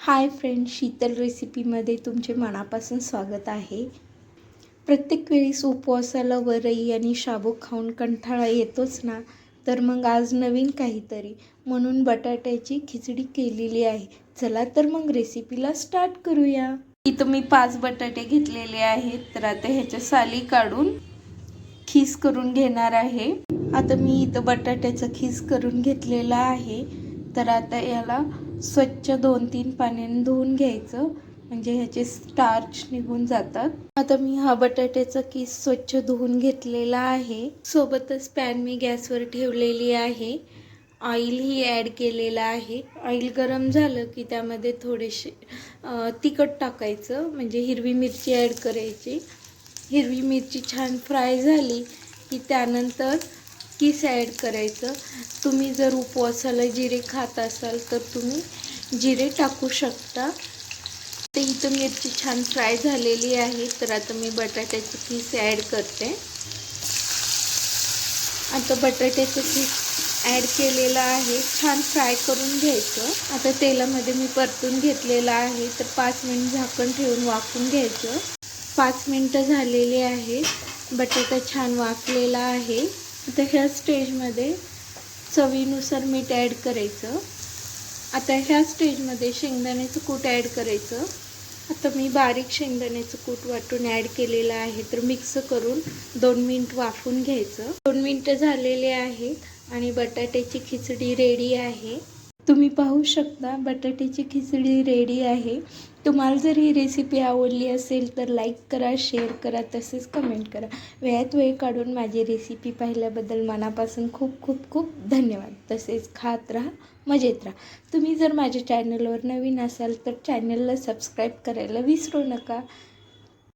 Hi friends, Sheetal रेसिपीमध्ये तुमचे मनापासून स्वागत आहे. प्रत्येक वेळेस उपवासाला वरई आणि शाबू खाऊन कंटाळा येतोच ना. तर मग आज नवीन काहीतरी म्हणून बटाट्याची खिचडी केलेली आहे. चला तर मग रेसिपीला स्टार्ट करूया. इथं मी 5 बटाटे घेतलेले आहेत. तर आता ह्याच्या साली काढून खीस करून घेणार आहे. आता मी इथं बटाट्याचा खीस करून घेतलेला आहे. तर आता याला स्वच्छ 2-3 पाण्याने धुवून घ्यायचं, म्हणजे ह्याचे स्टार्च निघून जातात. आता मी हा बटाट्याचा खीस स्वच्छ धुवून घेतलेला आहे. सोबतच पॅन मी गॅसवर ठेवलेली आहे. ऑइल ही ॲड केलेलं आहे. ऑइल गरम झालं की त्यामध्ये थोडेसे तिखट टाकायचं, म्हणजे हिरवी मिरची ॲड करायची. हिरवी मिरची छान फ्राय झाली की त्यानंतर किस ॲड करायचं. तुम्ही जर उपवासाला जिरे खात असाल तर तुम्ही जिरे टाकू शकता. तर इथं मिरची छान फ्राय झालेली आहे. तर आता मी बटाट्याचं किस ॲड करते. आता बटाट्याचं किस ॲड केलेलं आहे. छान फ्राय करून घ्यायचं. आता तेलामध्ये मी परतून घेतलेलं आहे. तर 5 मिनिट झाकण ठेवून वाफवून घ्यायचं. 5 मिनिटं झालेली आहे. बटाटा छान वाफलेला आहे. आता ह्या स्टेजमध्ये चवीनुसार मीठ ॲड करायचं. आता ह्या स्टेजमध्ये शेंगदाण्याचं कूट ॲड करायचं. आता मी बारीक शेंगदाण्याचं कूट वाटून ॲड केलेलं आहे. तर मिक्स करून 2 मिनिट वाफवून घ्यायचं. 2 मिनिटं झालेले आहेत आणि बटाट्याची खिचडी रेडी आहे. तुम्ही पाहू शकता बटाट्याची खिचडी रेडी आहे. तुम्हाला जर ही रेसिपी आवडली असेल तर लाईक करा, शेअर करा, तसेच कमेंट करा. वेळात वेळ काढून माझी रेसिपी पाहिल्याबद्दल मनापासून खूप खूप खूप धन्यवाद. तसेच खात राहा, मजेत राहा. तुम्ही जर माझ्या चॅनलवर नवीन असाल तर चॅनलला सबस्क्राईब करायला विसरू नका.